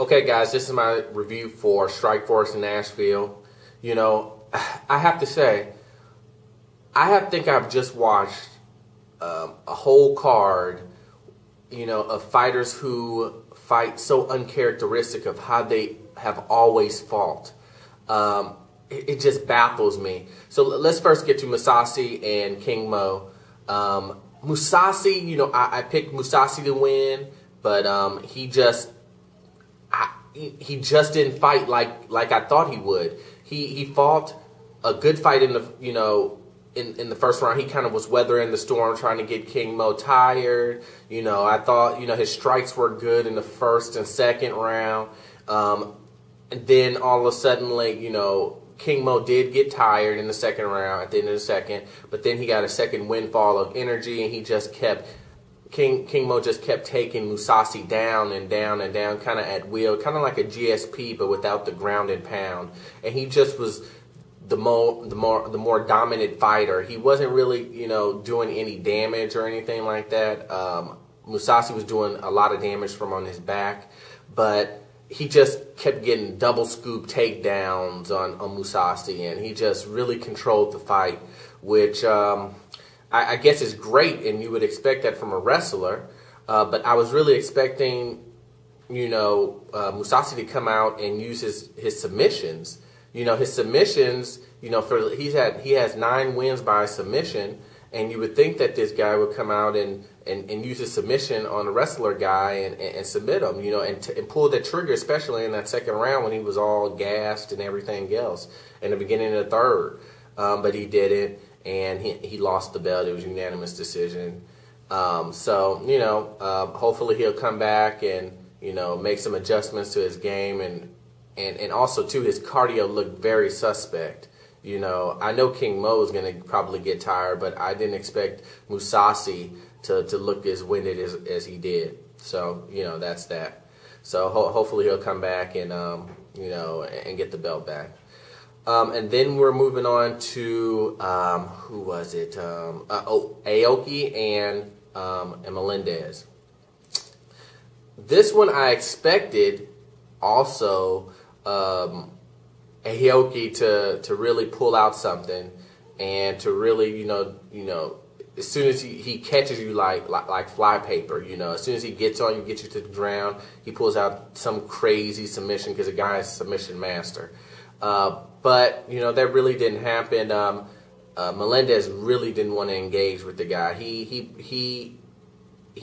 Okay, guys, this is my review for Strikeforce Nashville. You know, I have to say, think I've just watched a whole card, of fighters who fight so uncharacteristic of how they have always fought. It just baffles me. So let's first get to Mousasi and King Mo. Mousasi, I picked Mousasi to win, but he just didn't fight like I thought he would. He fought a good fight in the in the first round. He kind of was weathering the storm, trying to get King Mo tired. I thought his strikes were good in the first and second round, and then all of a sudden, King Mo did get tired in the second round at the end of the second, but then he got a second windfall of energy, and he just kept. King Mo just kept taking Mousasi down and down and down, kind of at will, kind of like a GSP, but without the ground and pound. And he just was the more dominant fighter. He wasn't really, doing any damage or anything like that. Mousasi was doing a lot of damage from on his back, but he just kept getting double scoop takedowns on Mousasi, and he just really controlled the fight, which I guess is great, and you would expect that from a wrestler. But I was really expecting, Mousasi to come out and use his submissions. His submissions, he has 9 wins by submission, and you would think that this guy would come out and use his submission on a wrestler guy and submit him, and pull the trigger, especially in that second round when he was all gassed and everything else in the beginning of the third. But he didn't. And he lost the belt. It was a unanimous decision. Hopefully he'll come back and, make some adjustments to his game. And also, too, his cardio looked very suspect. I know King Mo is going to probably get tired, but I didn't expect Mousasi to look as winded as he did. So, that's that. So hopefully he'll come back and, and get the belt back. And then we're moving on to, who was it? Aoki and Melendez. This one I expected also Aoki to really pull out something and to really, as soon as he catches you like fly paper, as soon as he gets on you, gets you to the ground, he pulls out some crazy submission because the guy is a submission master. But, that really didn't happen. Melendez really didn't want to engage with the guy. He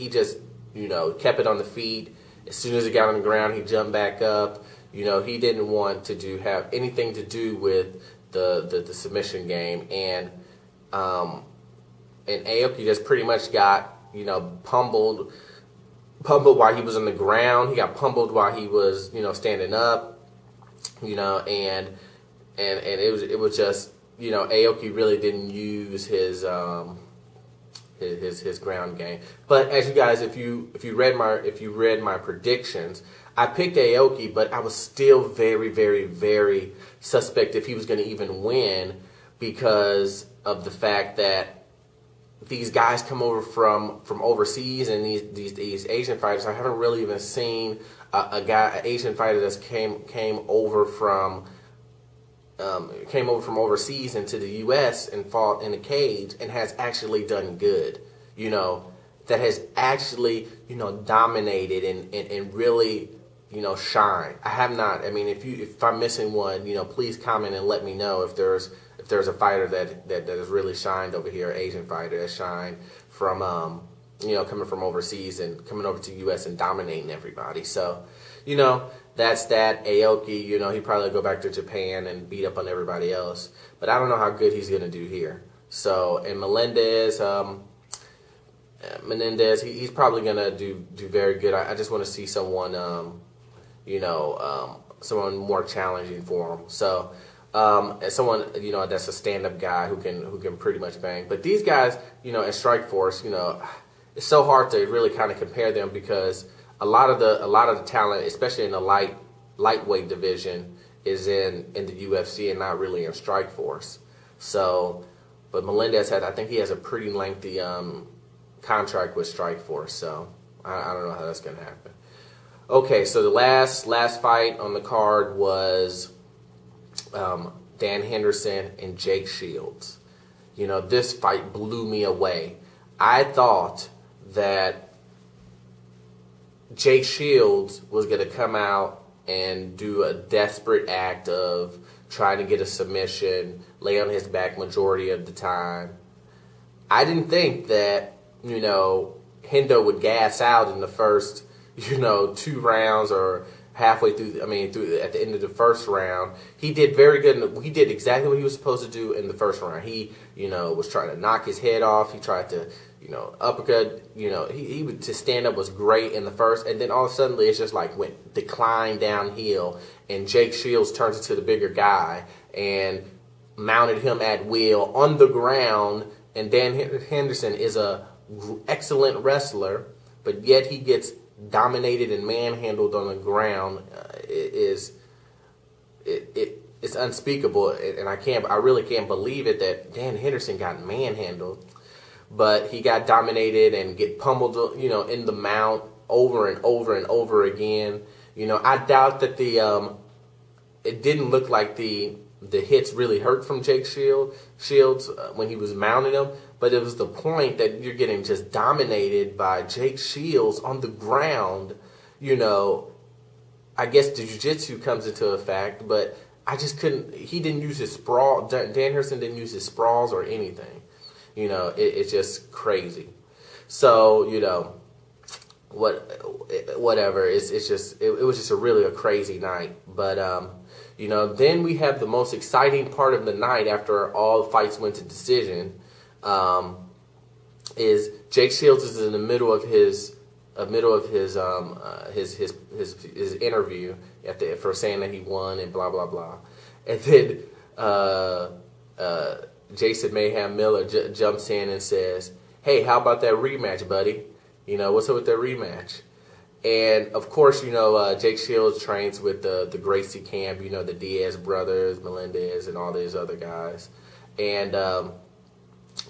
just, kept it on the feet. As soon as he got on the ground, he jumped back up. He didn't want to have anything to do with the submission game. And Aoki just pretty much got, pummeled while he was on the ground. He got pummeled while he was, standing up. And it was just, Aoki really didn't use his ground game. But as you guys, if you read my predictions, I picked Aoki, but I was still very, very, very suspect if he was going to even win because of the fact that these guys come over from overseas, and these Asian fighters. I haven't really even seen an Asian fighter that came over from overseas into the U.S. and fought in a cage and has actually done good. That has actually dominated and really shine. I have not. I mean, if I'm missing one, please comment and let me know if there's a fighter that has really shined over here, Asian fighter that shined from coming from overseas and coming over to the U.S. and dominating everybody. So, that's that. Aoki, he probably go back to Japan and beat up on everybody else. But I don't know how good he's going to do here. So, and Melendez, he's probably going to do very good. I just want to see someone, someone more challenging for him. So, as someone, that's a stand-up guy who can pretty much bang. But these guys, in Strikeforce, it's so hard to really kind of compare them because a lot of the talent, especially in the lightweight division, is in the UFC and not really in Strikeforce. So, but Melendez I think he has a pretty lengthy contract with Strikeforce. So I don't know how that's gonna happen. Okay, so the last fight on the card was Dan Henderson and Jake Shields. You know, this fight blew me away. I thought that Jake Shields was going to come out and do a desperate act of trying to get a submission, lay on his back majority of the time. I didn't think that, you know, Hendo would gas out in the first, you know, 2 rounds or halfway through, at the end of the first round. He did very good. He did exactly what he was supposed to do in the first round. He, you know, was trying to knock his head off. He tried to, you know, uppercut. You know, he would, to stand up was great in the first. And then all of a sudden, it's just like went decline downhill. And Jake Shields turns into the bigger guy and mounted him at will on the ground. And Dan Henderson is a excellent wrestler, but yet he gets dominated and manhandled on the ground. It's unspeakable, and I really can't believe it that Dan Henderson got manhandled, but he got dominated and get pummeled, you know, in the mount over and over and over again. You know, I doubt that it didn't look like the hits really hurt from Jake Shields when he was mounting him. But it was the point that you're getting just dominated by Jake Shields on the ground. You know, I guess the jiu-jitsu comes into effect, but I just couldn't. He didn't use his sprawl. Dan Henderson didn't use his sprawls or anything. You know, it's just crazy. So, you know, whatever. It was just a really crazy night. But you know, then we have the most exciting part of the night after all fights went to decision. Is Jake Shields is in the middle of his interview for saying that he won and blah blah blah, and then Jason Mayhem Miller jumps in and says, "Hey, how about that rematch, buddy? You know, what's up with that rematch?" And of course, you know, Jake Shields trains with the Gracie camp. You know, the Diaz brothers, Melendez, and all these other guys, and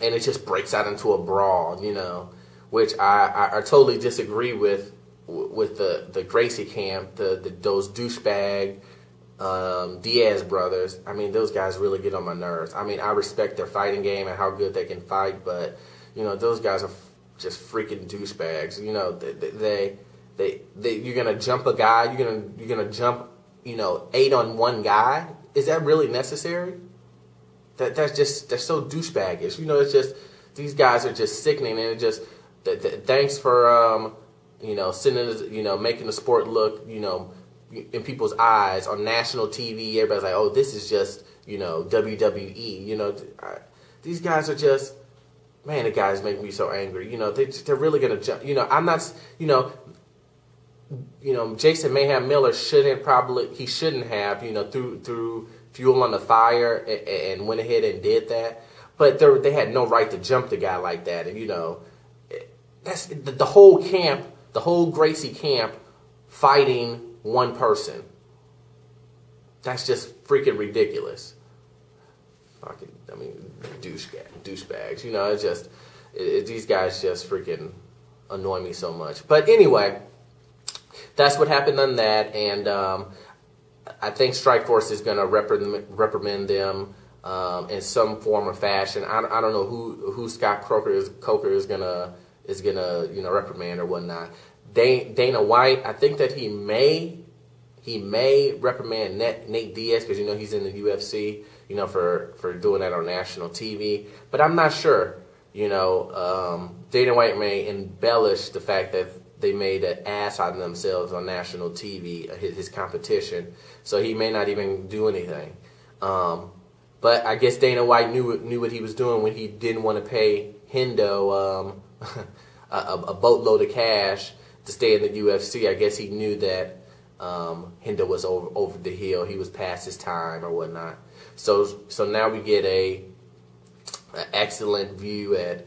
it just breaks out into a brawl, you know, which I totally disagree with the Gracie camp, those douchebag Diaz brothers. I mean, those guys really get on my nerves. I mean, I respect their fighting game and how good they can fight, but you know, those guys are just freaking douchebags. You know, you're gonna jump a guy, you're gonna jump, you know, 8 on 1 guy. Is that really necessary? They're so douchebaggish. You know, it's just, these guys are just sickening, and it just, thanks for, you know, making the sport look, you know, in people's eyes on national TV. Everybody's like, oh, this is just, you know, WWE. You know, these guys are just, man, the guys make me so angry. You know, they're really gonna jump. You know, I'm not, you know, Jason Mayhem Miller shouldn't have, you know, through fuel on the fire and went ahead and did that. But they had no right to jump the guy like that. And, you know, that's the whole camp, the whole Gracie camp fighting one person. That's just freaking ridiculous. Fucking, I mean, douchebags. You know, it's just, these guys just freaking annoy me so much. But anyway, that's what happened on that. And I think Strikeforce is going to reprimand them in some form or fashion. I don't know who Scott Coker is gonna you know, reprimand or whatnot. Dana White, I think that he may reprimand Nate Diaz, because you know he's in the UFC, you know, for doing that on national TV. But I'm not sure. You know, Dana White may embellish the fact that they made an ass out of themselves on national TV, his competition. So he may not even do anything. But I guess Dana White knew what he was doing when he didn't want to pay Hendo a boatload of cash to stay in the UFC. I guess he knew that Hendo was over the hill. He was past his time or whatnot. So now we get an excellent view at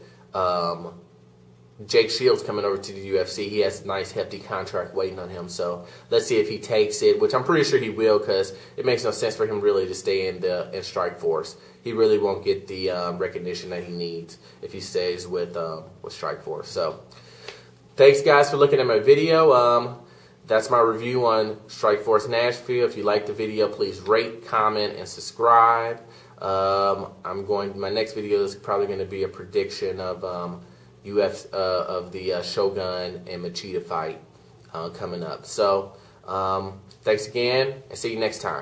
Jake Shields coming over to the UFC. He has a nice hefty contract waiting on him. So let's see if he takes it, which I'm pretty sure he will, because it makes no sense for him really to stay in Strikeforce. He really won't get the recognition that he needs if he stays with Strikeforce. So thanks guys for looking at my video. that's my review on Strikeforce Nashville. If you like the video, please rate, comment, and subscribe. My next video is probably going to be a prediction of the Shogun and Machida fight coming up. So thanks again, and see you next time.